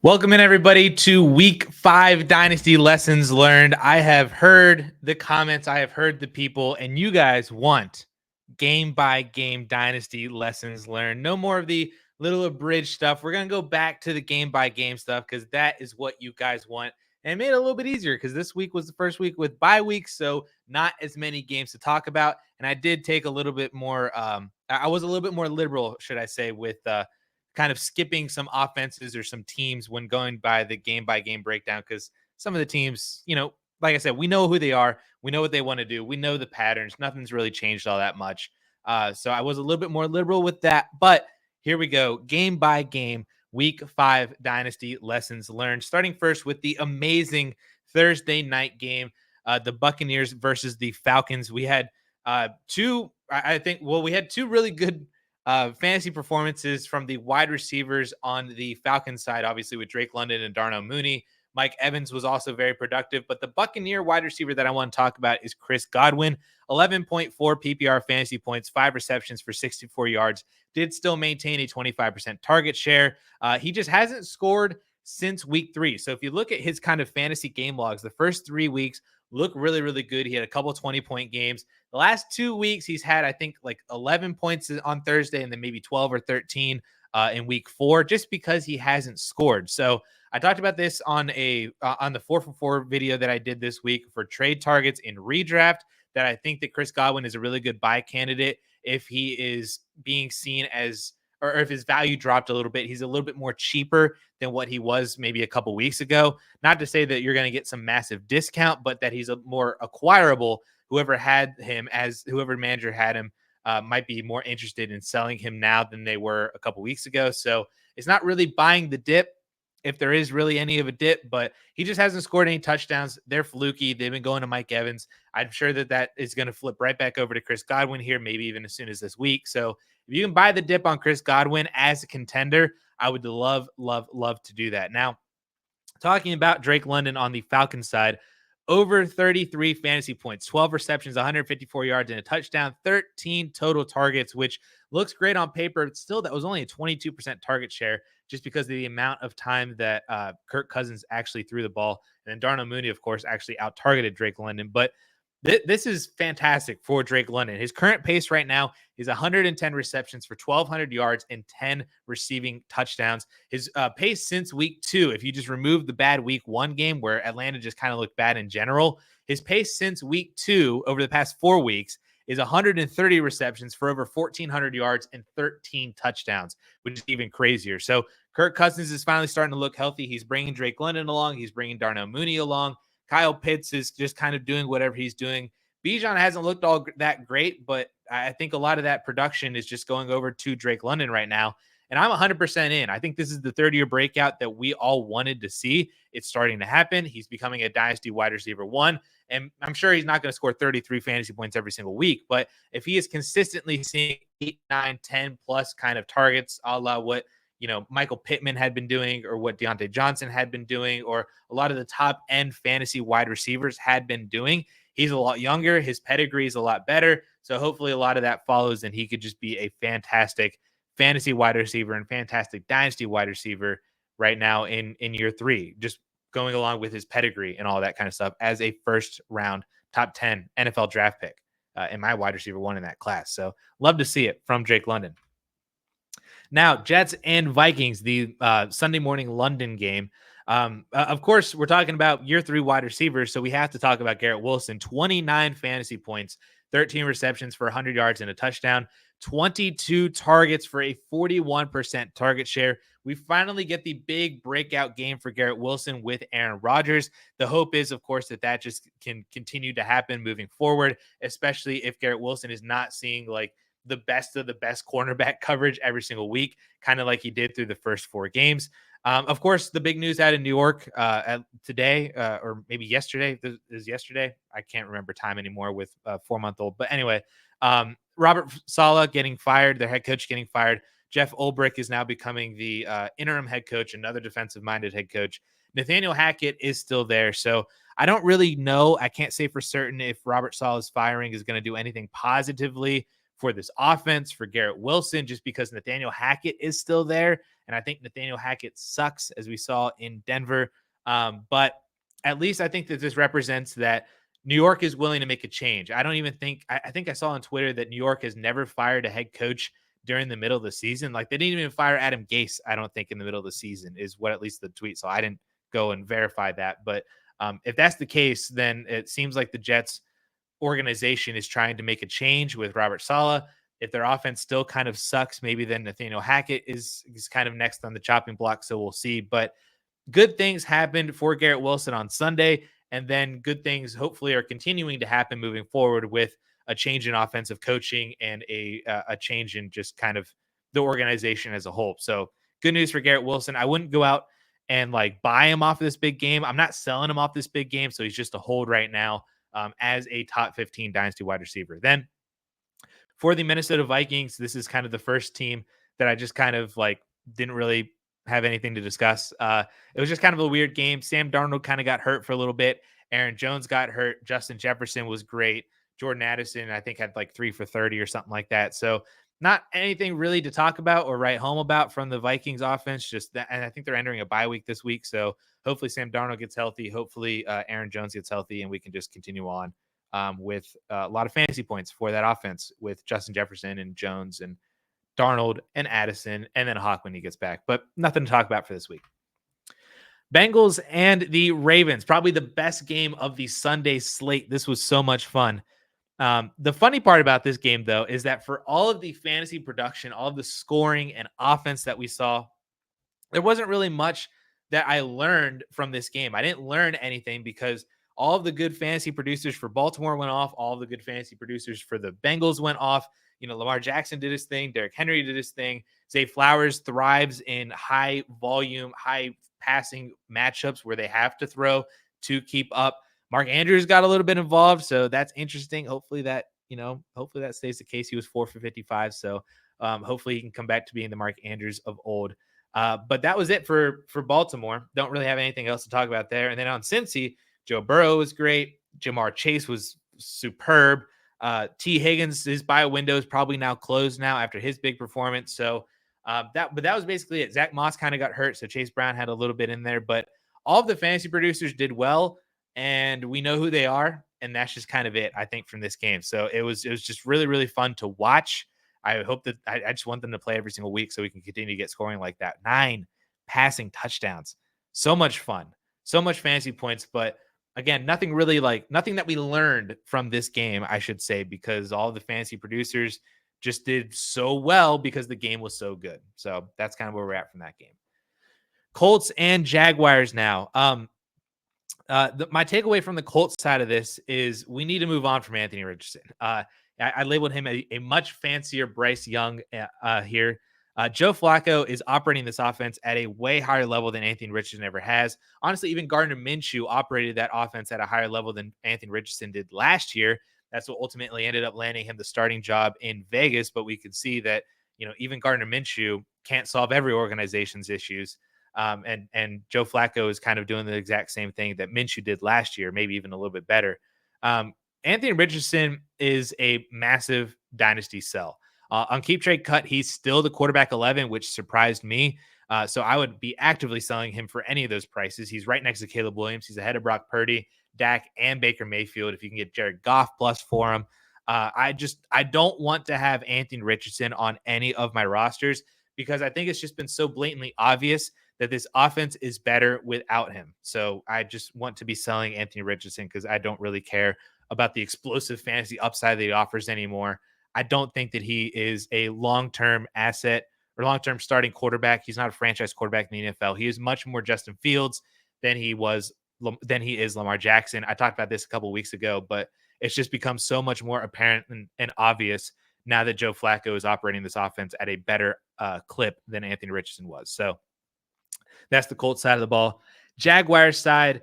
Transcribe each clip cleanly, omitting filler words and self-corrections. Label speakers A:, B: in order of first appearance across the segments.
A: Welcome in, everybody, to Week 5 Dynasty Lessons Learned. I have heard the comments, I have heard the people, and you guys want game-by-game Dynasty Lessons Learned. No more of the little abridged stuff. We're going to go back to the game-by-game stuff because that is what you guys want. And it made it a little bit easier because this week was the first week with bye weeks, so not as many games to talk about. And I did take a little bit more, I was a little bit more liberal, should I say, with kind of skipping some offenses or some teams when going by the game-by-game breakdown, because some of the teams, like I said, we know who they are. We know what they want to do. We know the patterns. Nothing's really changed all that much. So I was a little bit more liberal with that. But here we go. Game by game, Week 5 Dynasty Lessons Learned. Starting first with the amazing Thursday night game, the Buccaneers versus the Falcons. We had two really good fantasy performances from the wide receivers on the Falcons side, obviously with Drake London and Darnell Mooney. Mike Evans was also very productive, but the Buccaneer wide receiver that I want to talk about is Chris Godwin. 11.4 PPR fantasy points, 5 receptions for 64 yards, did still maintain a 25% target share. He just hasn't scored since week 3. So if you look at his kind of fantasy game logs, the first 3 weeks look really, really good. He had a couple 20-point games. The last 2 weeks, he's had, I think, like 11 points on Thursday and then maybe 12 or 13 in week 4, just because he hasn't scored. So I talked about this on the 4for4 video that I did this week for trade targets in redraft, that I think that Chris Godwin is a really good buy candidate if he is being seen as, or if his value dropped a little bit. He's a little bit more cheaper than what he was maybe a couple weeks ago. Not to say that you're going to get some massive discount, but that he's a more acquirable. Whoever manager had him might be more interested in selling him now than they were a couple weeks ago. So it's not really buying the dip, if there is really any of a dip, but he just hasn't scored any touchdowns. They're fluky. They've been going to Mike Evans. I'm sure that is going to flip right back over to Chris Godwin here, maybe even as soon as this week. So if you can buy the dip on Chris Godwin as a contender, I would love to do that. Now, talking about Drake London on the Falcons side, over 33 fantasy points, 12 receptions, 154 yards, and a touchdown, 13 total targets, which looks great on paper. But still, that was only a 22% target share, just because of the amount of time that Kirk Cousins actually threw the ball. And then Darnell Mooney, of course, actually out-targeted Drake London. But this is fantastic for Drake London. His current pace right now is 110 receptions for 1,200 yards and 10 receiving touchdowns. His pace since week 2, if you just remove the bad week 1 game where Atlanta just kind of looked bad in general, his pace since week 2 over the past 4 weeks is 130 receptions for over 1,400 yards and 13 touchdowns, which is even crazier. So Kirk Cousins is finally starting to look healthy. He's bringing Drake London along. He's bringing Darnell Mooney along. Kyle Pitts is just kind of doing whatever he's doing. Bijan hasn't looked all that great, but I think a lot of that production is just going over to Drake London right now. And I'm 100% in. I think this is the third-year breakout that we all wanted to see. It's starting to happen. He's becoming a dynasty wide receiver 1. And I'm sure he's not going to score 33 fantasy points every single week. But if he is consistently seeing 8, 9, 10 plus kind of targets, a la what Michael Pittman had been doing, or what Deontay Johnson had been doing, or a lot of the top end fantasy wide receivers had been doing. He's a lot younger. His pedigree is a lot better. So hopefully a lot of that follows, and he could just be a fantastic fantasy wide receiver and fantastic dynasty wide receiver right now in year 3, just going along with his pedigree and all that kind of stuff as a first round top 10 NFL draft pick and my wide receiver 1 in that class. So love to see it from Drake London. Now, Jets and Vikings, the Sunday morning London game. Of course, we're talking about year 3 wide receivers, so we have to talk about Garrett Wilson. 29 fantasy points, 13 receptions for 100 yards and a touchdown, 22 targets for a 41% target share. We finally get the big breakout game for Garrett Wilson with Aaron Rodgers. The hope is, of course, that just can continue to happen moving forward, especially if Garrett Wilson is not seeing like the best of the best cornerback coverage every single week, kind of like he did through the first 4 games. Of course, the big news out in New York today, or maybe yesterday, is yesterday. I can't remember time anymore with a 4-month-old. But anyway, Robert Saleh getting fired, their head coach getting fired. Jeff Ulbrich is now becoming the interim head coach, another defensive-minded head coach. Nathaniel Hackett is still there. So I don't really know. I can't say for certain if Robert Saleh's firing is going to do anything positively for this offense, for Garrett Wilson, just because Nathaniel Hackett is still there. And I think Nathaniel Hackett sucks, as we saw in Denver. But at least I think that this represents that New York is willing to make a change. I don't even think, I think I saw on Twitter that New York has never fired a head coach during the middle of the season. Like, they didn't even fire Adam Gase, I don't think, in the middle of the season, is what at least the tweet. So I didn't go and verify that. But if that's the case, then it seems like the Jets organization is trying to make a change with Robert Saleh. If their offense still kind of sucks, maybe then Nathaniel Hackett is kind of next on the chopping block. So we'll see. But good things happened for Garrett Wilson on Sunday. And then good things hopefully are continuing to happen moving forward with a change in offensive coaching and a change in just kind of the organization as a whole. So good news for Garrett Wilson. I wouldn't go out and like buy him off of this big game. I'm not selling him off this big game. So he's just a hold right now as a top 15 dynasty wide receiver. Then for the Minnesota Vikings, this is kind of the first team that I just kind of like didn't really have anything to discuss. It was just kind of a weird game. Sam Darnold kind of got hurt for a little bit. Aaron Jones got hurt. Justin Jefferson was great. Jordan Addison, I think, had like 3 for 30 or something like that. So not anything really to talk about or write home about from the Vikings offense. Just that, and I think they're entering a bye week this week. So hopefully Sam Darnold gets healthy. Hopefully Aaron Jones gets healthy, and we can just continue on with a lot of fantasy points for that offense with Justin Jefferson and Jones and Darnold and Addison, and then Hawk when he gets back. But nothing to talk about for this week. Bengals and the Ravens, probably the best game of the Sunday slate. This was so much fun. The funny part about this game, though, is that for all of the fantasy production, all of the scoring and offense that we saw, there wasn't really much that I learned from this game. I didn't learn anything because all of the good fantasy producers for Baltimore went off. All of the good fantasy producers for the Bengals went off. Lamar Jackson did his thing. Derrick Henry did his thing. Zay Flowers thrives in high volume, high passing matchups where they have to throw to keep up. Mark Andrews got a little bit involved, so that's interesting. Hopefully that stays the case. He was 4 for 55, so hopefully he can come back to being the Mark Andrews of old. But that was it for Baltimore. Don't really have anything else to talk about there. And then on Cincy, Joe Burrow was great. Jamar Chase was superb. T. Higgins, his bio window is probably now closed now after his big performance. So that was basically it. Zach Moss kind of got hurt, so Chase Brown had a little bit in there. But all of the fantasy producers did well, and we know who they are, and that's just kind of it, I think, from this game. So it was just really, really fun to watch. I hope that I just want them to play every single week so we can continue to get scoring like that. 9 passing touchdowns. So much fun. So much fantasy points. But again, nothing that we learned from this game, I should say, because all the fantasy producers just did so well because the game was so good. So that's kind of where we're at from that game. Colts and Jaguars now. My takeaway from the Colts side of this is we need to move on from Anthony Richardson. I labeled him a much fancier Bryce Young here. Joe Flacco is operating this offense at a way higher level than Anthony Richardson ever has. Honestly, even Gardner Minshew operated that offense at a higher level than Anthony Richardson did last year. That's what ultimately ended up landing him the starting job in Vegas. But we could see that, even Gardner Minshew can't solve every organization's issues. And Joe Flacco is kind of doing the exact same thing that Minshew did last year, maybe even a little bit better. Anthony Richardson is a massive dynasty sell. On Keep Trade Cut, he's still the quarterback 11, which surprised me. So I would be actively selling him for any of those prices. He's right next to Caleb Williams. He's ahead of Brock Purdy, Dak, and Baker Mayfield. If you can get Jared Goff plus for him. I don't want to have Anthony Richardson on any of my rosters because I think it's just been so blatantly obvious that this offense is better without him. So I just want to be selling Anthony Richardson because I don't really care about the explosive fantasy upside that he offers anymore. I don't think that he is a long-term asset or long-term starting quarterback. He's not a franchise quarterback in the NFL. He is much more Justin Fields than he is Lamar Jackson. I talked about this a couple of weeks ago, but it's just become so much more apparent and obvious now that Joe Flacco is operating this offense at a better clip than Anthony Richardson was. So that's the Colts side of the ball. Jaguars side,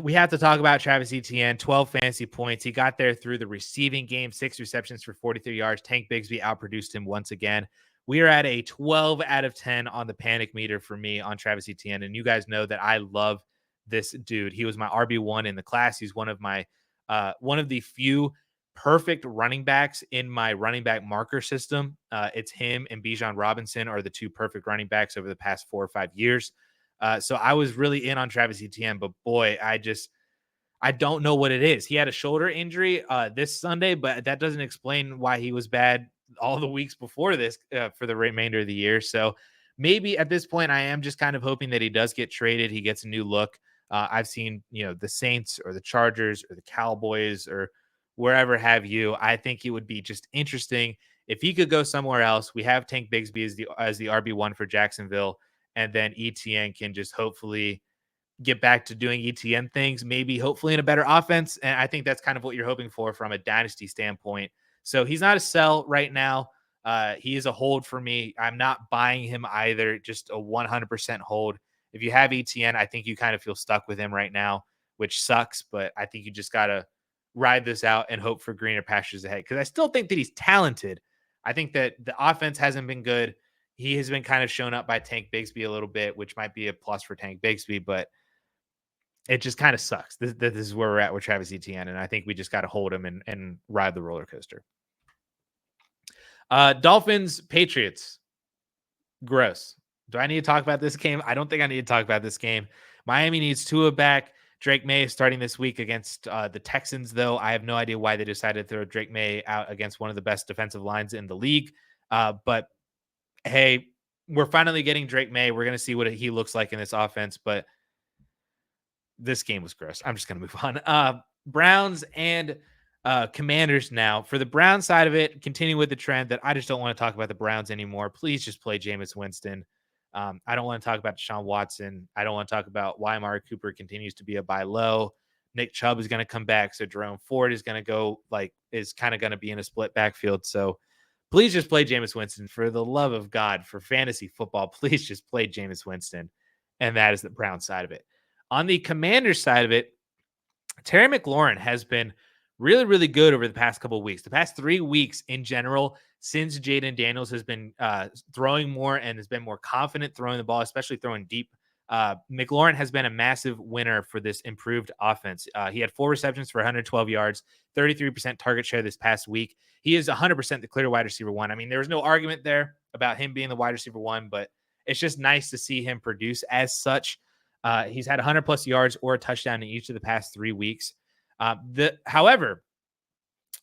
A: we have to talk about Travis Etienne, 12 fantasy points. He got there through the receiving game, 6 receptions for 43 yards. Tank Bigsby outproduced him once again. We are at a 12 out of 10 on the panic meter for me on Travis Etienne. And you guys know that I love this dude. He was my RB1 in the class. He's one of the few perfect running backs in my running back marker system. It's him and Bijan Robinson are the two perfect running backs over the past 4 or 5 years. So I was really in on Travis Etienne, but boy, I don't know what it is. He had a shoulder injury this Sunday, but that doesn't explain why he was bad all the weeks before this for the remainder of the year. So maybe at this point, I am just kind of hoping that he does get traded. He gets a new look. I've seen, the Saints or the Chargers or the Cowboys or wherever have you. I think it would be just interesting if he could go somewhere else. We have Tank Bigsby as the RB1 for Jacksonville, and then ETN can just hopefully get back to doing ETN things, maybe hopefully in a better offense. And I think that's kind of what you're hoping for from a dynasty standpoint. So he's not a sell right now. He is a hold for me. I'm not buying him either, just a 100% hold. If you have ETN, I think you kind of feel stuck with him right now, which sucks, but I think you just got to ride this out and hope for greener pastures ahead. Because I still think that he's talented. I think that the offense hasn't been good. He has been kind of shown up by Tank Bigsby a little bit, which might be a plus for Tank Bigsby, but it just kind of sucks. This is where we're at with Travis Etienne, and I think we just got to hold him and ride the roller coaster. Dolphins-Patriots. Gross. Do I need to talk about this game? I don't think I need to talk about this game. Miami needs Tua back. Drake May is starting this week against the Texans, though. I have no idea why they decided to throw Drake May out against one of the best defensive lines in the league. But hey, we're finally getting Drake May. We're going to see what he looks like in this offense, but this game was gross. I'm just going to move on. Browns and Commanders now. For the Brown side of it, continue with the trend that I just don't want to talk about the Browns anymore. Please just play Jameis Winston. I don't want to talk about Deshaun Watson. I don't want to talk about why Amari Cooper continues to be a buy low. Nick Chubb is going to come back, so Jerome Ford is going to go, is kind of going to be in a split backfield. So please just play Jameis Winston. For the love of God, for fantasy football, please just play Jameis Winston. And that is the Brown side of it. On the Commanders side of it, Terry McLaurin has been really, really good over the past couple of weeks. The past 3 weeks in general, since Jaden Daniels has been throwing more and has been more confident throwing the ball, especially throwing deep, McLaurin has been a massive winner for this improved offense. He had 4 receptions for 112 yards, 33% target share this past week. He is 100% the clear wide receiver one. I mean, there was no argument there about him being the wide receiver one, but it's just nice to see him produce as such. He's had 100 plus yards or a touchdown in each of the past 3 weeks. However,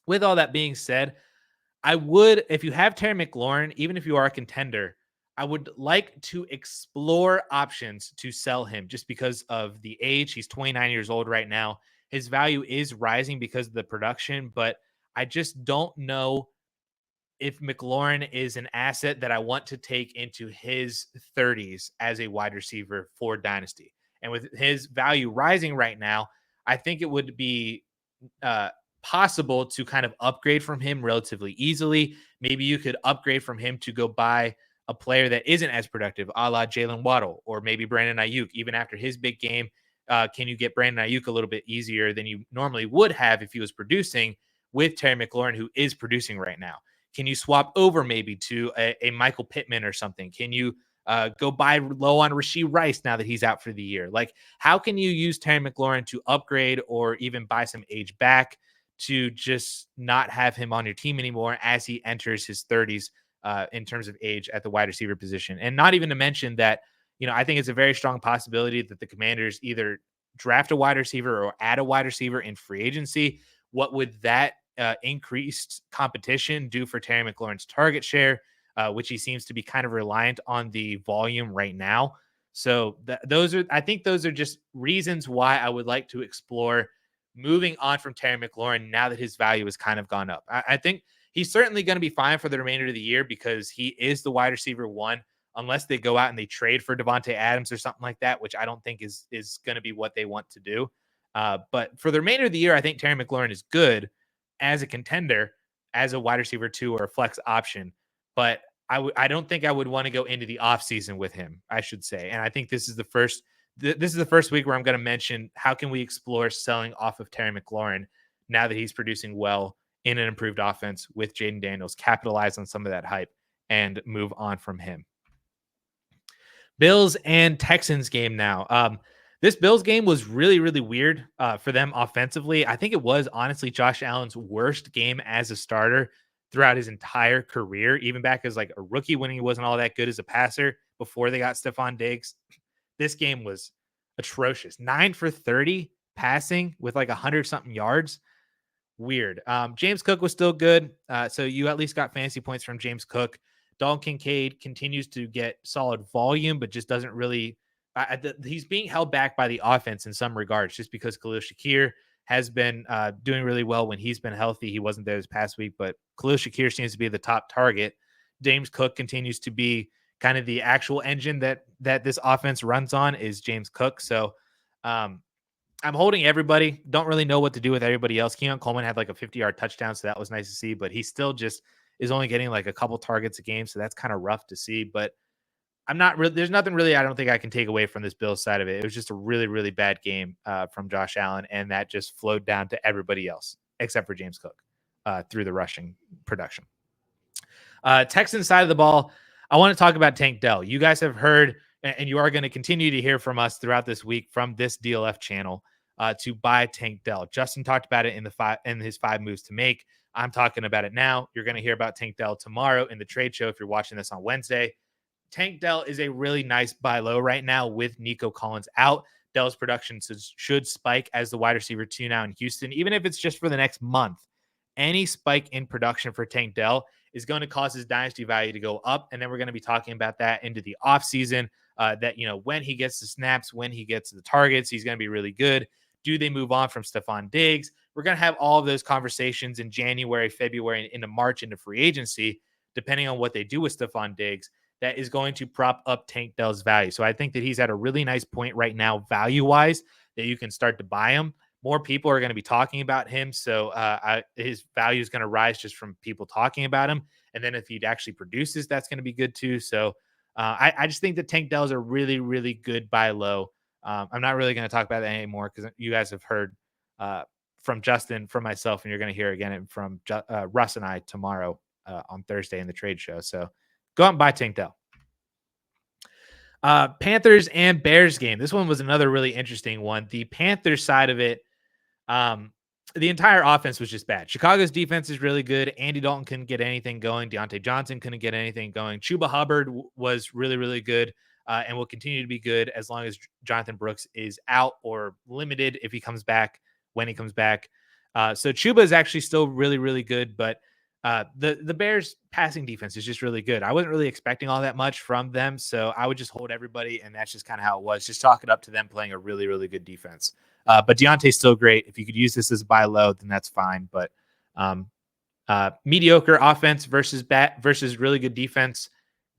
A: with all that being said, I would, if you have Terry McLaurin, even if you are a contender, I would like to explore options to sell him just because of the age. He's 29 years old right now. His value is rising because of the production, but I just don't know if McLaurin is an asset that I want to take into his 30s as a wide receiver for Dynasty. And with his value rising right now, I think it would be possible to kind of upgrade from him relatively easily. Maybe you could upgrade from him to go buy a player that isn't as productive, a la Jalen Waddle, or maybe Brandon Aiyuk. Even after his big game, can you get Brandon Aiyuk a little bit easier than you normally would have if he was producing with Terry McLaurin, who is producing right now? Can you swap over maybe to a Michael Pittman or something? Can you go buy low on Rashid Rice now that he's out for the year? Like, how can you use Terry McLaurin to upgrade or even buy some age back to just not have him on your team anymore as he enters his 30s in terms of age at the wide receiver position? And not even to mention that, I think it's a very strong possibility that the Commanders either draft a wide receiver or add a wide receiver in free agency. What would that increased competition do for Terry McLaurin's target share, which he seems to be kind of reliant on the volume right now? So I think those are just reasons why I would like to explore moving on from Terry McLaurin now that his value has kind of gone up. I think he's certainly going to be fine for the remainder of the year because he is the wide receiver one, unless they go out and they trade for Davante Adams or something like that, which I don't think is going to be what they want to do. But for the remainder of the year, I think Terry McLaurin is good as a contender, as a wide receiver 2 or a flex option. But I don't think I would want to go into the offseason with him, I should say. And I think this is the first week where I'm going to mention how can we explore selling off of Terry McLaurin now that he's producing well in an improved offense with Jaden Daniels, capitalize on some of that hype and move on from him. Bills and Texans game now. This Bills game was really, really weird for them offensively. I think it was honestly Josh Allen's worst game as a starter throughout his entire career, even back as like a rookie when he wasn't all that good as a passer before they got Stephon Diggs. This game was atrocious. 9 for 30 passing with like 100-something yards. Weird. James Cook was still good. So you at least got fantasy points from James Cook. Dalton Kincaid continues to get solid volume, but just doesn't really. He's being held back by the offense in some regards, just because Khalil Shakir has been doing really well when he's been healthy. He wasn't there this past week, but Khalil Shakir seems to be the top target. James Cook continues to be kind of the actual engine that this offense runs on is James Cook. So I'm holding everybody. Don't really know what to do with everybody else. Keon Coleman had like a 50-yard touchdown, so that was nice to see, but he still just is only getting like a couple targets a game, so that's kind of rough to see. But I'm not really, there's nothing really I don't think I can take away from this Bills side of it. It was just a really, really bad game from Josh Allen, and that just flowed down to everybody else except for James Cook through the rushing production. Texans side of the ball, I want to talk about Tank Dell. You guys have heard, and you are going to continue to hear from us throughout this week from this DLF channel to buy Tank Dell. Justin talked about it in his 5 moves to make. I'm talking about it now. You're going to hear about Tank Dell tomorrow in the trade show if you're watching this on Wednesday. Tank Dell is a really nice buy low right now with Nico Collins out. Dell's production should spike as the wide receiver 2 now in Houston, even if it's just for the next month. Any spike in production for Tank Dell is going to cause his dynasty value to go up, and then we're going to be talking about that into the offseason, that, when he gets the snaps, when he gets the targets, he's going to be really good. Do they move on from Stephon Diggs? We're going to have all of those conversations in January, February, and into March into free agency, depending on what they do with Stephon Diggs. That is going to prop up Tank Dell's value. So I think that he's at a really nice point right now, value-wise, that you can start to buy him. More people are going to be talking about him. So his value is going to rise just from people talking about him. And then if he actually produces, that's going to be good too. So I just think that Tank Dell is a really, really good buy low. I'm not really going to talk about that anymore because you guys have heard from Justin, from myself, and you're going to hear again from Russ and I tomorrow on Thursday in the trade show. So go out and buy Tank Dell. Panthers and Bears game. This one was another really interesting one. The Panthers side of it, the entire offense was just bad. Chicago's defense is really good. Andy Dalton couldn't get anything going. Deontay Johnson couldn't get anything going. Chuba Hubbard was really, really good and will continue to be good as long as Jonathan Brooks is out or limited if he comes back, when he comes back. So Chuba is actually still really, really good, but the Bears passing defense is just really good. I wasn't really expecting all that much from them, so I would just hold everybody, and that's just kind of how it was. Just chalk it up to them playing a really, really good defense. But Deontay's still great. If you could use this as a buy low, then that's fine. But mediocre offense versus really good defense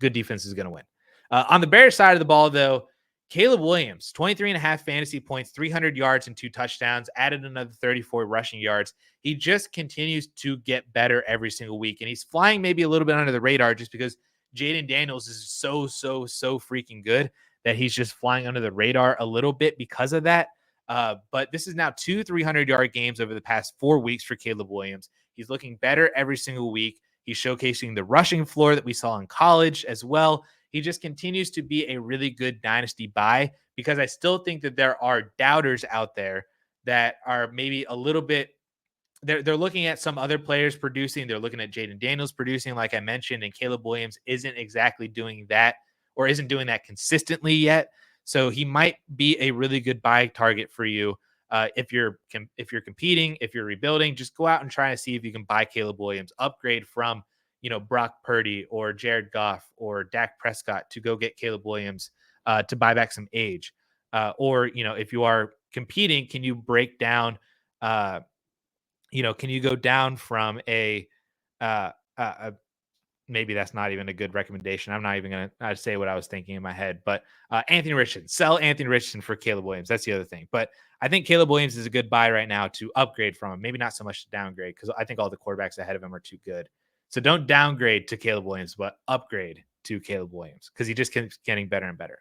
A: is going to win. On the Bears side of the ball, though, Caleb Williams, 23.5 fantasy points, 300 yards and 2 touchdowns, added another 34 rushing yards. He just continues to get better every single week, and he's flying maybe a little bit under the radar just because Jaden Daniels is so freaking good that he's just flying under the radar a little bit because of that. But this is now 2 300-yard games over the past 4 weeks for Caleb Williams. He's looking better every single week. He's showcasing the rushing floor that we saw in college as well. He just continues to be a really good dynasty buy because I still think that there are doubters out there that are maybe a little bit, they're looking at some other players producing. They're looking at Jaden Daniels producing, like I mentioned, and Caleb Williams isn't exactly doing that or isn't doing that consistently yet. So he might be a really good buy target for you. If you're competing, if you're rebuilding, just go out and try to see if you can buy Caleb Williams, upgrade from Brock Purdy or Jared Goff or Dak Prescott to go get Caleb Williams to buy back some age. Or if you are competing, can you break down, can you go down from a maybe that's not even a good recommendation. I'm not even going to say what I was thinking in my head, but Anthony Richardson, sell Anthony Richardson for Caleb Williams. That's the other thing. But I think Caleb Williams is a good buy right now to upgrade from him. Maybe not so much to downgrade because I think all the quarterbacks ahead of him are too good. So don't downgrade to Caleb Williams, but upgrade to Caleb Williams because he just keeps getting better and better.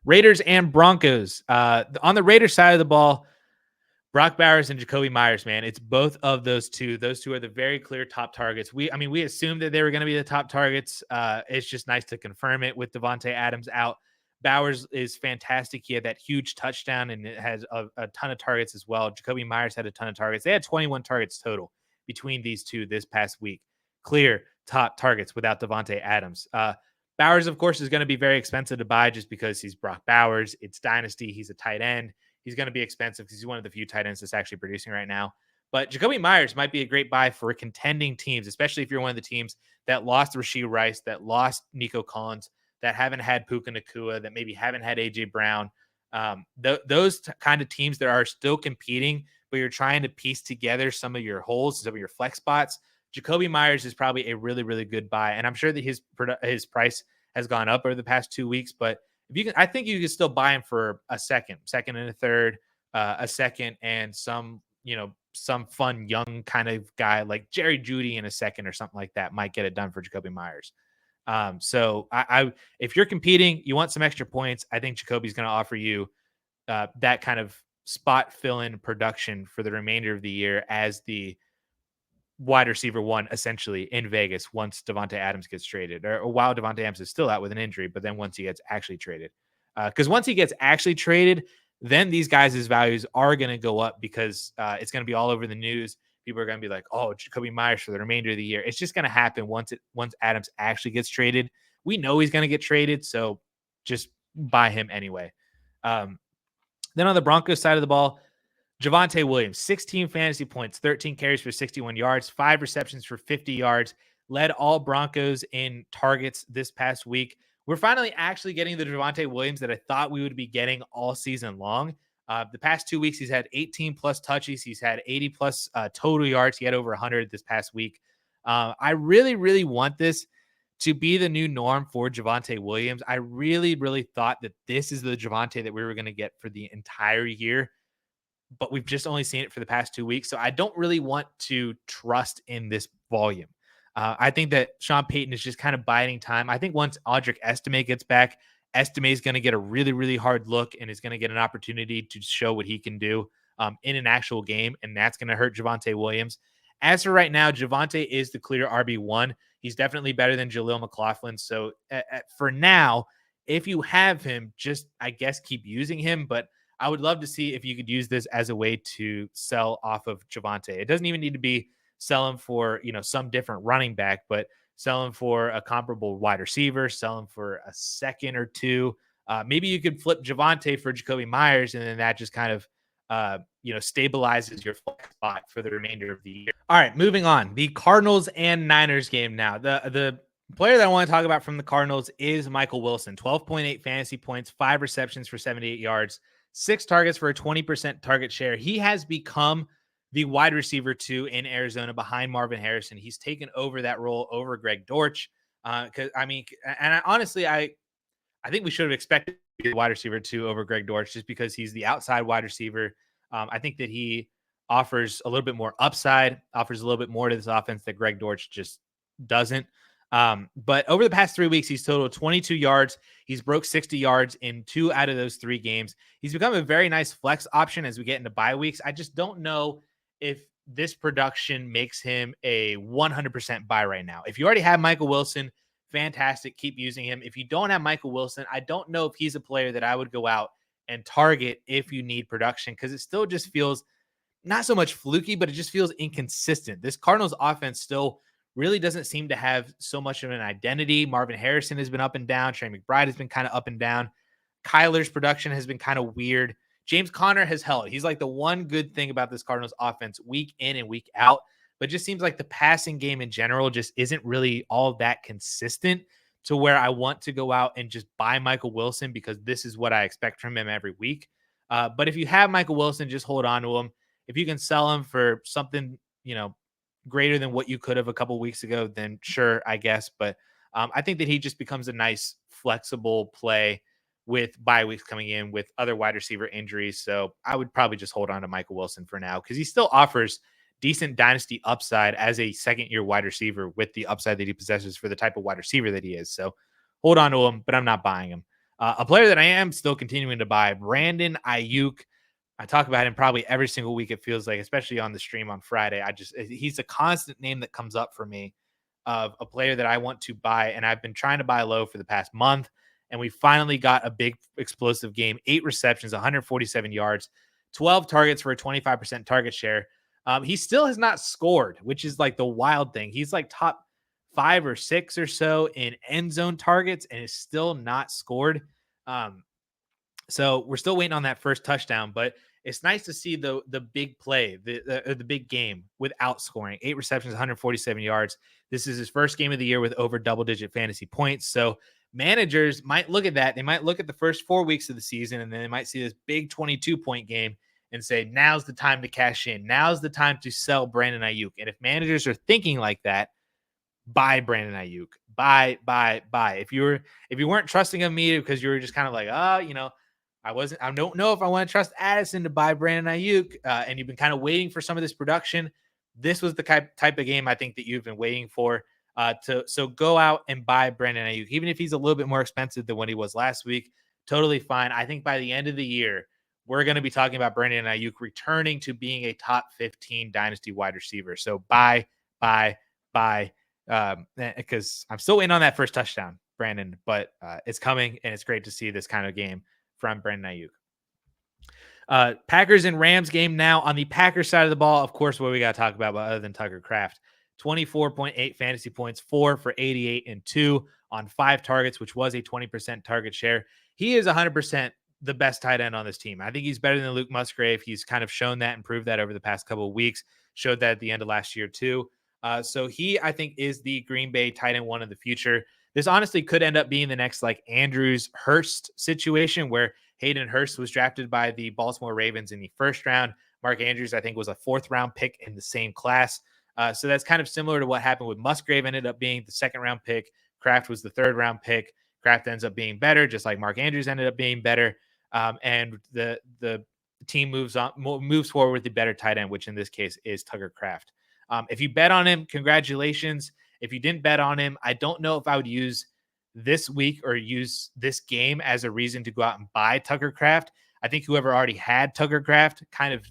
A: Raiders and Broncos. On the Raiders side of the ball, Brock Bowers and Jacoby Myers, man, it's both of those two. Those two are the very clear top targets. We assumed that they were going to be the top targets. It's just nice to confirm it with Devontae Adams out. Bowers is fantastic. He had that huge touchdown, and it has a ton of targets as well. Jacoby Myers had a ton of targets. They had 21 targets total between these two this past week. Clear top targets without Davante Adams. Bowers, of course, is going to be very expensive to buy just because he's Brock Bowers. It's Dynasty. He's a tight end. He's going to be expensive because he's one of the few tight ends that's actually producing right now. But Jacoby Myers might be a great buy for contending teams, especially if you're one of the teams that lost Rashid Rice, that lost Nico Collins, that haven't had Puka Nacua, that maybe haven't had A.J. Brown. Those kind of teams that are still competing, but you're trying to piece together some of your holes, some of your flex spots. Jacoby Myers is probably a really, really good buy. And I'm sure that his price has gone up over the past 2 weeks, but if you can, I think you can still buy him for a second and a third, a second, and some fun young kind of guy like Jerry Jeudy in a second or something like that might get it done for Jacoby Myers. So if you're competing, you want some extra points, I think Jacoby's going to offer you that kind of spot fill-in production for the remainder of the year as the wide receiver one, essentially, in Vegas once Davante Adams gets traded, or while Davante Adams is still out with an injury, but then once he gets actually traded. Because once he gets actually traded, then these guys' values are going to go up because it's going to be all over the news. People are going to be like, oh, Jacoby Myers for the remainder of the year. It's just going to happen once Adams actually gets traded. We know he's going to get traded, so just buy him anyway. Then on the Broncos side of the ball, Javonte Williams, 16 fantasy points, 13 carries for 61 yards, 5 receptions for 50 yards, led all Broncos in targets this past week. We're finally actually getting the Javonte Williams that I thought we would be getting all season long. The past 2 weeks, he's had 18 plus touches. He's had 80 plus total yards. He had over 100 this past week. I really, really want this to be the new norm for Javonte Williams. I really, really thought that this is the Javonte that we were going to get for the entire year, but we've just only seen it for the past 2 weeks. So I don't really want to trust in this volume. I think that Sean Payton is just kind of biding time. I think once Audric Estime gets back, Estime is going to get a really, really hard look and is going to get an opportunity to show what he can do in an actual game. And that's going to hurt Javonte Williams. As for right now, Javonte is the clear RB1. He's definitely better than Jaleel McLaughlin. So for now, if you have him, just, I guess, keep using him. But I would love to see if you could use this as a way to sell off of Javonte. It doesn't even need to be sell him for, some different running back, but sell him for a comparable wide receiver, sell him for a second or two. Maybe you could flip Javonte for Jacoby Myers, and then that just kind of, stabilizes your flex spot for the remainder of the year. All right, moving on. The Cardinals and Niners game now. The player that I want to talk about from the Cardinals is Michael Wilson. 12.8 fantasy points, 5 receptions for 78 yards, 6 targets for a 20% target share. He has become the wide receiver 2 in Arizona behind Marvin Harrison. He's taken over that role over Greg Dortch. Honestly, I think we should have expected to be the wide receiver 2 over Greg Dortch just because he's the outside wide receiver. I think that he offers a little bit more upside, offers a little bit more to this offense that Greg Dortch just doesn't. But over the past 3 weeks, he's totaled 22 yards. He's broke 60 yards in 2 out of those 3 games. He's become a very nice flex option as we get into bye weeks. I just don't know if this production makes him a 100% buy right now. If you already have Michael Wilson, fantastic. Keep using him. If you don't have Michael Wilson, I don't know if he's a player that I would go out and target if you need production, because it still just feels not so much fluky, but it just feels inconsistent. This Cardinals offense still really doesn't seem to have so much of an identity. Marvin Harrison has been up and down. Trey McBride has been kind of up and down. Kyler's production has been kind of weird. James Conner has held. He's like the one good thing about this Cardinals offense week in and week out, but it just seems like the passing game in general just isn't really all that consistent to where I want to go out and just buy Michael Wilson because this is what I expect from him every week. But if you have Michael Wilson, just hold on to him. If you can sell him for something, greater than what you could have a couple weeks ago, then sure, I guess. But I think that he just becomes a nice flexible play with bye weeks coming in with other wide receiver injuries. So I would probably just hold on to Michael Wilson for now because he still offers decent dynasty upside as a second-year wide receiver with the upside that he possesses for the type of wide receiver that he is. So hold on to him, but I'm not buying him. A player that I am still continuing to buy, Brandon Aiyuk. I talk about him probably every single week, it feels like, especially on the stream on Friday. He's a constant name that comes up for me of a player that I want to buy, and I've been trying to buy low for the past month, and we finally got a big explosive game. 8 receptions, 147 yards, 12 targets for a 25% target share. He still has not scored, which is like the wild thing. He's like top 5 or 6 or so in end zone targets and is still not scored. So we're still waiting on that first touchdown, but it's nice to see the big play, the big game without scoring. 8 receptions, 147 yards. This is his first game of the year with over double-digit fantasy points. So managers might look at that. They might look at the first 4 weeks of the season, and then they might see this big 22-point game and say, now's the time to cash in. Now's the time to sell Brandon Aiyuk. And if managers are thinking like that, buy Brandon Aiyuk. Buy. If you weren't trusting of me because you were just kind of like, I don't know if I want to trust Addison to buy Brandon Aiyuk, and you've been kind of waiting for some of this production. This was the type of game I think that you've been waiting for. So go out and buy Brandon Aiyuk, even if he's a little bit more expensive than what he was last week. Totally fine. I think by the end of the year, we're going to be talking about Brandon Aiyuk returning to being a top 15 dynasty wide receiver. So buy, because I'm still waiting on that first touchdown, Brandon, but it's coming, and it's great to see this kind of game from Brandon Aiyuk. Packers and Rams game now. On the Packers side of the ball, of course, what we got to talk about other than Tucker Kraft. 24.8 fantasy points, 4 for 88 and 2 on 5 targets, which was a 20% target share. He is 100% the best tight end on this team. I think he's better than Luke Musgrave. He's kind of shown that and proved that over the past couple of weeks. Showed that at the end of last year too. So he, I think, is the Green Bay tight end one of the future. This honestly could end up being the next like Andrews Hurst situation where Hayden Hurst was drafted by the Baltimore Ravens in the first round. Mark Andrews, I think, was a 4th round pick in the same class. So that's kind of similar to what happened with Musgrave, ended up being the 2nd round pick. Kraft was the 3rd round pick. Kraft ends up being better, just like Mark Andrews ended up being better. And the team moves forward with the better tight end, which in this case is Tucker Kraft. If you bet on him, congratulations. If you didn't bet on him, I don't know if I would use this week or use this game as a reason to go out and buy Tucker Kraft. I think whoever already had Tucker Kraft kind of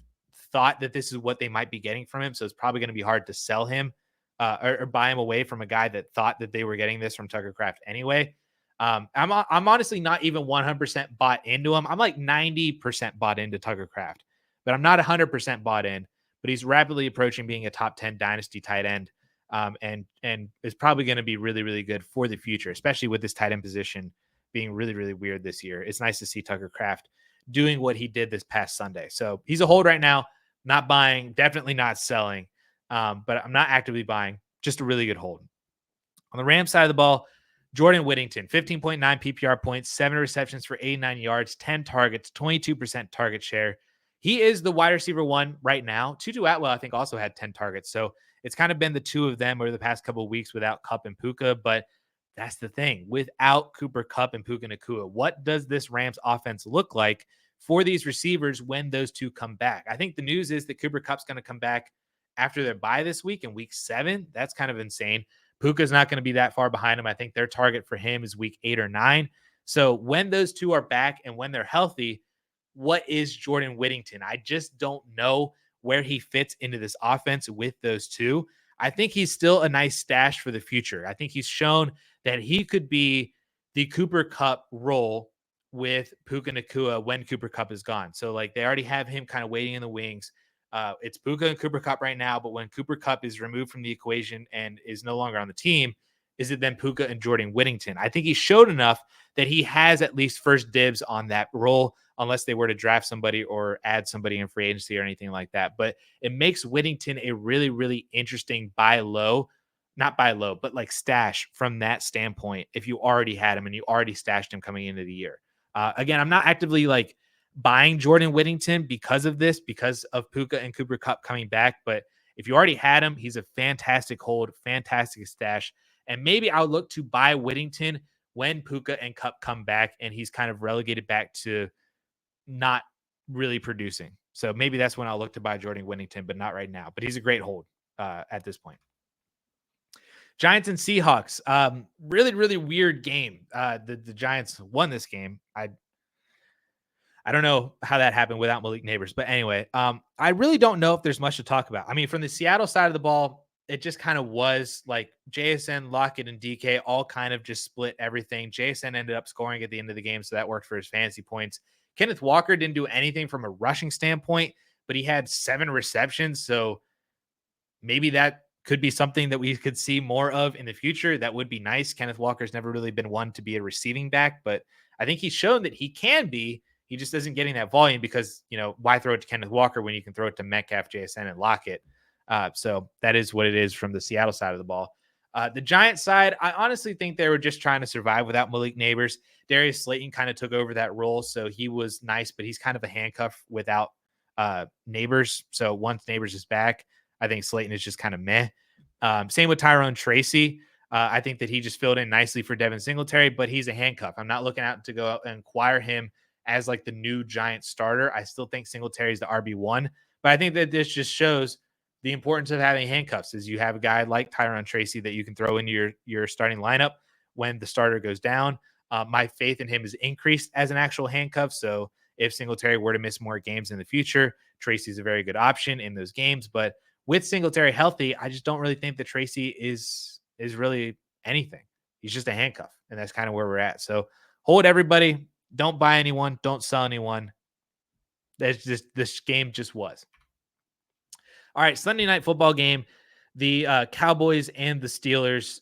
A: thought that this is what they might be getting from him. So it's probably going to be hard to sell him or buy him away from a guy that thought that they were getting this from Tucker Kraft anyway. I'm honestly not even 100% bought into him. I'm like 90% bought into Tucker Kraft, but I'm not 100% bought in. But he's rapidly approaching being a top 10 dynasty tight end, and is probably going to be really, really good for the future, especially with this tight end position being really, really weird this year. It's nice to see Tucker Kraft doing what he did this past Sunday. So he's a hold right now, not buying, definitely not selling, but I'm not actively buying, just a really good hold. On the Rams side of the ball, Jordan Whittington, 15.9 PPR points, 7 receptions for 89 yards, 10 targets, 22% target share. He is the wide receiver 1 right now. Tutu Atwell, I think, also had 10 targets. So it's kind of been the 2 of them over the past couple of weeks without Kupp and Puka. But that's the thing. Without Cooper Kupp and Puka Nacua, what does this Rams offense look like for these receivers when those 2 come back? I think the news is that Cooper Kupp's going to come back after their bye this week in week 7. That's kind of insane. Puka's not going to be that far behind him. I think their target for him is week 8 or 9. So when those 2 are back and when they're healthy, what is Jordan Whittington? I just don't know where he fits into this offense with those 2. I think he's still a nice stash for the future. I think he's shown that he could be the Cooper Kupp role with Puka Nacua when Cooper Kupp is gone. So like they already have him kind of waiting in the wings. It's Puka and Cooper Kupp right now, but when Cooper Kupp is removed from the equation and is no longer on the team, is it then Puka and Jordan Whittington? I think he showed enough that he has at least first dibs on that role, unless they were to draft somebody or add somebody in free agency or anything like that. But it makes Whittington a really, really interesting not buy low, but like stash from that standpoint. If you already had him and you already stashed him coming into the year. Again, I'm not actively like buying Jordan Whittington because of this, because of Puka and Cooper Kupp coming back. But if you already had him, he's a fantastic hold, fantastic stash. And maybe I'll look to buy Whittington when Puka and Kupp come back and he's kind of relegated back to not really producing. So maybe that's when I'll look to buy Jordan Whittington, but not right now. But he's a great hold at this point. Giants and Seahawks. Really, really weird game. The Giants won this game. I don't know how that happened without Malik Neighbors. But anyway, I really don't know if there's much to talk about. I mean, from the Seattle side of the ball, it just kind of was like JSN, Lockett, and DK all kind of just split everything. JSN ended up scoring at the end of the game, so that worked for his fantasy points. Kenneth Walker didn't do anything from a rushing standpoint, but he had 7 receptions, so maybe that could be something that we could see more of in the future. That would be nice. Kenneth Walker's never really been one to be a receiving back, but I think he's shown that he can be. He just isn't getting that volume because, why throw it to Kenneth Walker when you can throw it to Metcalf, JSN, and Lockett? So that is what it is from the Seattle side of the ball. The Giants side, I honestly think they were just trying to survive without Malik Neighbors. Darius Slayton kind of took over that role, so he was nice, but he's kind of a handcuff without Neighbors. So once Neighbors is back, I think Slayton is just kind of meh. Same with Tyrone Tracy. I think that he just filled in nicely for Devin Singletary, but he's a handcuff. I'm not looking out to go out and acquire him as like the new Giant starter. I still think Singletary is the RB1, but I think that this just shows the importance of having handcuffs is you have a guy like Tyrone Tracy that you can throw into your starting lineup when the starter goes down. My faith in him is increased as an actual handcuff. So if Singletary were to miss more games in the future, Tracy's a very good option in those games. But with Singletary healthy, I just don't really think that Tracy is really anything. He's just a handcuff, and that's kind of where we're at. So hold everybody. Don't buy anyone. Don't sell anyone. That's just this game just was. All right, Sunday night football game. The Cowboys and the Steelers.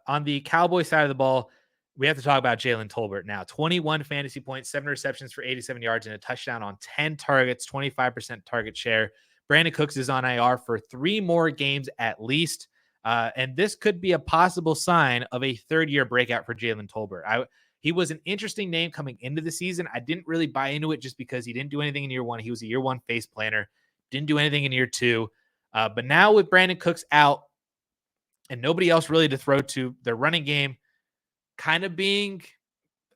A: On the Cowboys side of the ball, we have to talk about Jalen Tolbert now. 21 fantasy points, 7 receptions for 87 yards, and a touchdown on 10 targets, 25% target share. Brandon Cooks is on IR for 3 more games at least. And this could be a possible sign of a third-year breakout for Jalen Tolbert. He was an interesting name coming into the season. I didn't really buy into it just because he didn't do anything in year 1. He was a year 1 face planner. Didn't do anything in year 2. But now with Brandon Cooks out and nobody else really to throw to, their running game kind of being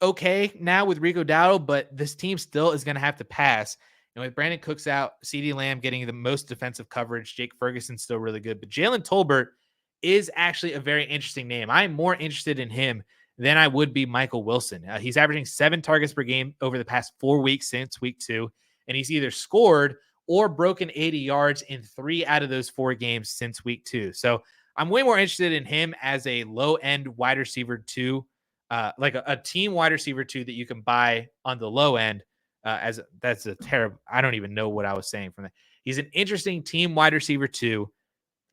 A: okay now with Rico Dowdle, but this team still is going to have to pass. And with Brandon Cooks out, CeeDee Lamb getting the most defensive coverage, Jake Ferguson's still really good. But Jalen Tolbert is actually a very interesting name. I'm more interested in him than I would be Michael Wilson. He's averaging 7 targets per game over the past 4 weeks since week 2, and he's either scored or broken 80 yards in 3 out of those 4 games since week 2. So I'm way more interested in him as a low-end wide receiver 2, like a team wide receiver 2 that you can buy on the low end. That's a terrible. I don't even know what I was saying from that. He's an interesting team wide receiver 2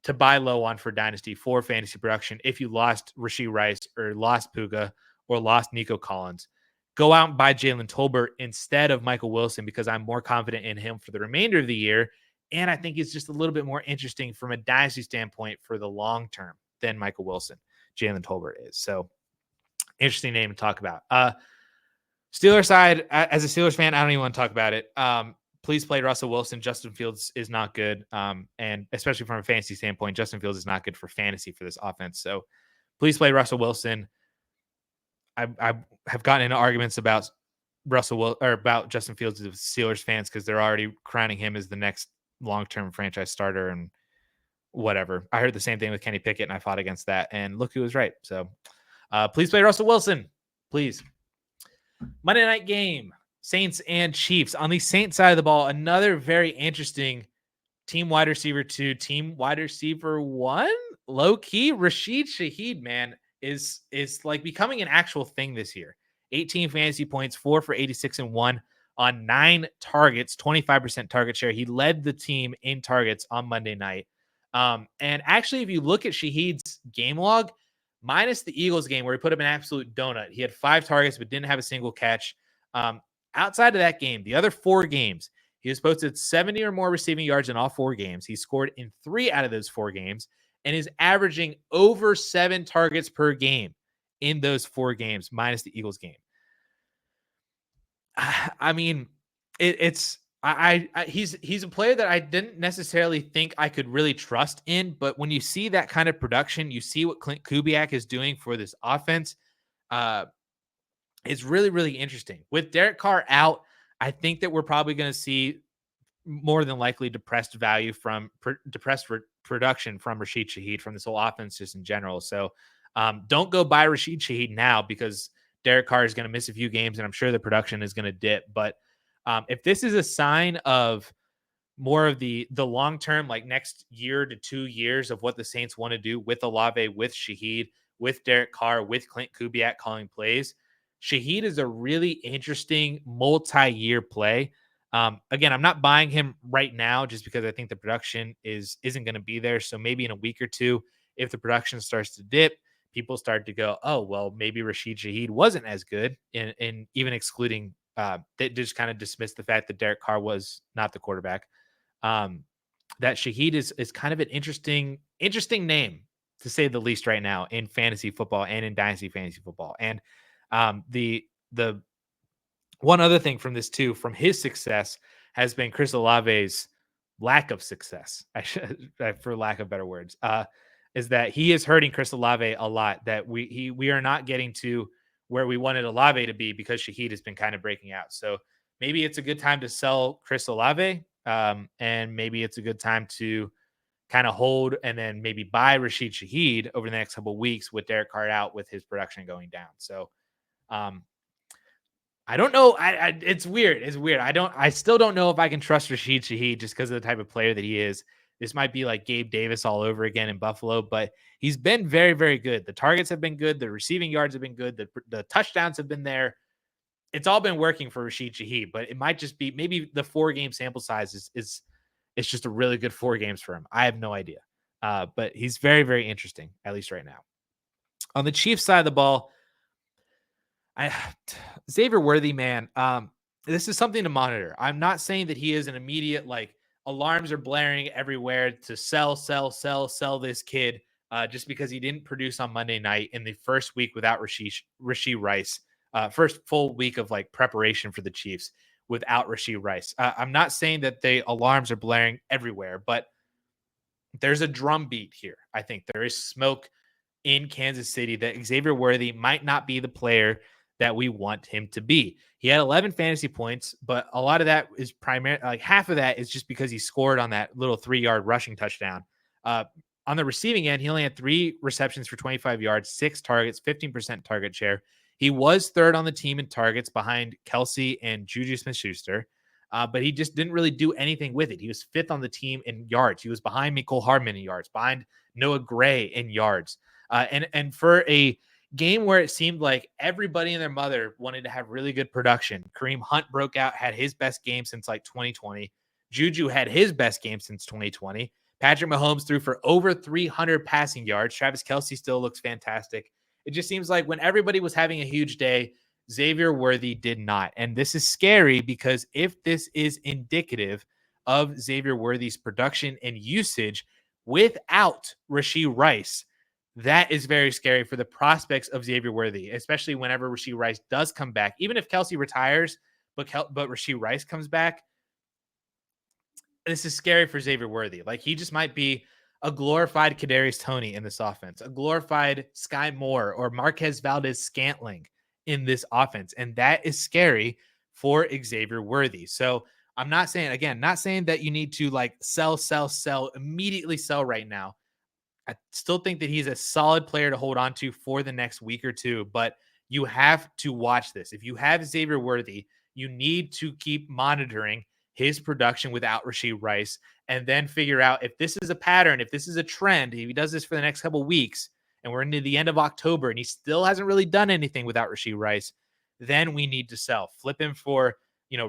A: to buy low on for Dynasty for fantasy production. If you lost Rashee Rice or lost Puka or lost Nico Collins, go out and buy Jalen Tolbert instead of Michael Wilson because I'm more confident in him for the remainder of the year. And I think he's just a little bit more interesting from a Dynasty standpoint for the long term than Michael Wilson. Jalen Tolbert is. So interesting name to talk about. Steelers side, as a Steelers fan, I don't even want to talk about it. Please play Russell Wilson. Justin Fields is not good. And especially from a fantasy standpoint, Justin Fields is not good for fantasy for this offense. So please play Russell Wilson. I have gotten into arguments about about Justin Fields with Steelers fans because they're already crowning him as the next long-term franchise starter and whatever. I heard the same thing with Kenny Pickett, and I fought against that. And look who was right. So please play Russell Wilson. Please. Monday night game, Saints and Chiefs. On the Saints side of the ball, another very interesting team wide receiver 2, team wide receiver 1, low key. Rashid Shaheed, man, is like becoming an actual thing this year. 18 fantasy points, 4 for 86 and 1 on 9 targets, 25% target share. He led the team in targets on Monday night. And actually, if you look at Shaheed's game log, minus the Eagles game where he put up an absolute donut, he had 5 targets but didn't have a single catch. Outside of that game, the other 4 games, he has posted 70 or more receiving yards in all 4 games. He scored in 3 out of those 4 games and is averaging over 7 targets per game in those 4 games, minus the Eagles game. I mean, he's a player that I didn't necessarily think I could really trust in, but when you see that kind of production, you see what Clint Kubiak is doing for this offense. It's really, really interesting. With Derek Carr out, I think that we're probably going to see more than likely depressed value from production from Rashid Shaheed from this whole offense just in general. So don't go buy Rashid Shaheed now because Derek Carr is going to miss a few games and I'm sure the production is going to dip. But if this is a sign of more of the long term, like next year to 2 years of what the Saints want to do with Olave, with Shaheed, with Derek Carr, with Clint Kubiak calling plays. Shaheed is a really interesting multi-year play. Again, I'm not buying him right now just because I think the production isn't going to be there. So maybe in a week or two, if the production starts to dip, people start to go, oh, well, maybe Rashid Shaheed wasn't as good, and even excluding that, just kind of dismiss the fact that Derek Carr was not the quarterback. Um, that Shaheed is kind of an interesting name, to say the least, right now in fantasy football and in dynasty fantasy football. And the one other thing from this too, from his success, has been Chris Olave's lack of success. I should, for lack of better words, is that he is hurting Chris Olave a lot. That we are not getting to where we wanted Olave to be because Shaheed has been kind of breaking out. So maybe it's a good time to sell Chris Olave, and maybe it's a good time to kind of hold and then maybe buy Rashid Shaheed over the next couple of weeks with Derek Carr out, with his production going down. So um, I don't know. It's weird. It's weird. I still don't know if I can trust Rashid Shaheed just because of the type of player that he is. This might be like Gabe Davis all over again in Buffalo, but he's been very, very good. The targets have been good. The receiving yards have been good. The touchdowns have been there. It's all been working for Rashid Shaheed, but it might just be maybe the 4-game sample size is it's just a really good 4 games for him. I have no idea. But he's very, very interesting, at least right now. On the Chiefs side of the ball, I Xavier Worthy, man, this is something to monitor. I'm not saying that he is an immediate, like, alarms are blaring everywhere to sell this kid just because he didn't produce on Monday night in the first week without Rashid Rice. First full week of like preparation for the Chiefs without Rashid Rice. I'm not saying that the alarms are blaring everywhere, but there's a drumbeat here. I think there is smoke in Kansas City that Xavier Worthy might not be the player that we want him to be. He had 11 fantasy points, but a lot of that is primarily, like half of that is just because he scored on that little 3-yard rushing touchdown. On the receiving end, he only had 3 receptions for 25 yards, 6 targets, 15% target share. He was third on the team in targets behind Kelsey and Juju Smith-Schuster, but he just didn't really do anything with it. He was 5th on the team in yards. He was behind Mecole Hardman in yards, behind Noah Gray in yards. And for a game where it seemed like everybody and their mother wanted to have really good production, Kareem Hunt broke out, had his best game since like 2020. Juju had his best game since 2020. Patrick Mahomes threw for over 300 passing yards. Travis Kelce still looks fantastic. It just seems like when everybody was having a huge day, Xavier Worthy did not. And this is scary because if this is indicative of Xavier Worthy's production and usage without Rashid Rice, that is very scary for the prospects of Xavier Worthy, especially whenever Rashid Rice does come back. Even if Kelsey retires, but Rashid Rice comes back, this is scary for Xavier Worthy. Like, he just might be a glorified Kadarius Toney in this offense, a glorified Sky Moore or Marquez Valdez-Scantling in this offense. And that is scary for Xavier Worthy. So I'm not saying that you need to like sell, immediately sell right now. I still think that he's a solid player to hold on to for the next week or two, but you have to watch this. If you have Xavier Worthy, you need to keep monitoring his production without Rashid Rice and then figure out if this is a pattern, if this is a trend, if he does this for the next couple of weeks and we're into the end of October and he still hasn't really done anything without Rashid Rice, then we need to sell. Flip him for,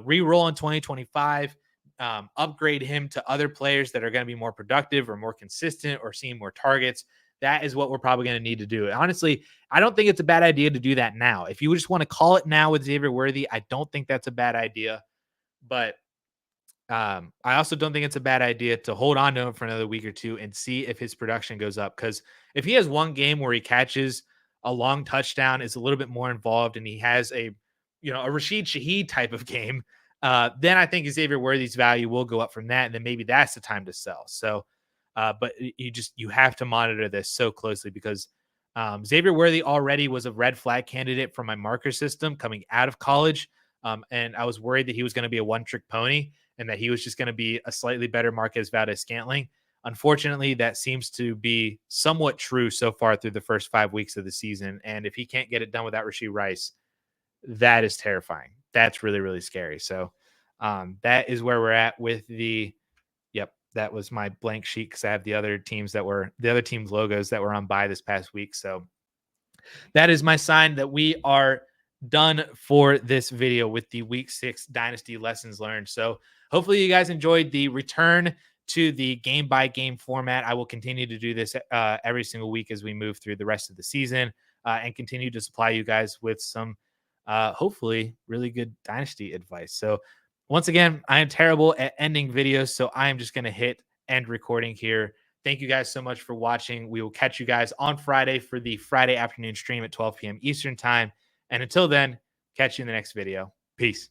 A: re-roll in 2025. Upgrade him to other players that are going to be more productive or more consistent or seeing more targets. That is what we're probably going to need to do. Honestly, I don't think it's a bad idea to do that now. If you just want to call it now with Xavier Worthy, I don't think that's a bad idea. But I also don't think it's a bad idea to hold on to him for another week or two and see if his production goes up. Because if he has one game where he catches a long touchdown, is a little bit more involved, and he has a Rashid Shaheed type of game, then I think Xavier Worthy's value will go up from that, and then maybe that's the time to sell. So, but you have to monitor this so closely because Xavier Worthy already was a red flag candidate for my marker system coming out of college, and I was worried that he was going to be a one-trick pony and that he was just going to be a slightly better Marquez Valdez-Scantling. Unfortunately, that seems to be somewhat true so far through the first 5 weeks of the season, and if he can't get it done without Rashid Rice, that is terrifying. That's really, really scary. So that is where we're at with the that was my blank sheet because I have the other teams logos that were on bye this past week. So that is my sign that we are done for this video with the week 6 dynasty lessons learned. So hopefully you guys enjoyed the return to the game by game format. I will continue to do this every single week as we move through the rest of the season and continue to supply you guys with some hopefully really good dynasty advice. So once again, I am terrible at ending videos, so I am just going to hit end recording here. Thank you guys so much for watching. We will catch you guys on Friday for the Friday afternoon stream at 12 p.m. Eastern time. And until then, catch you in the next video. Peace.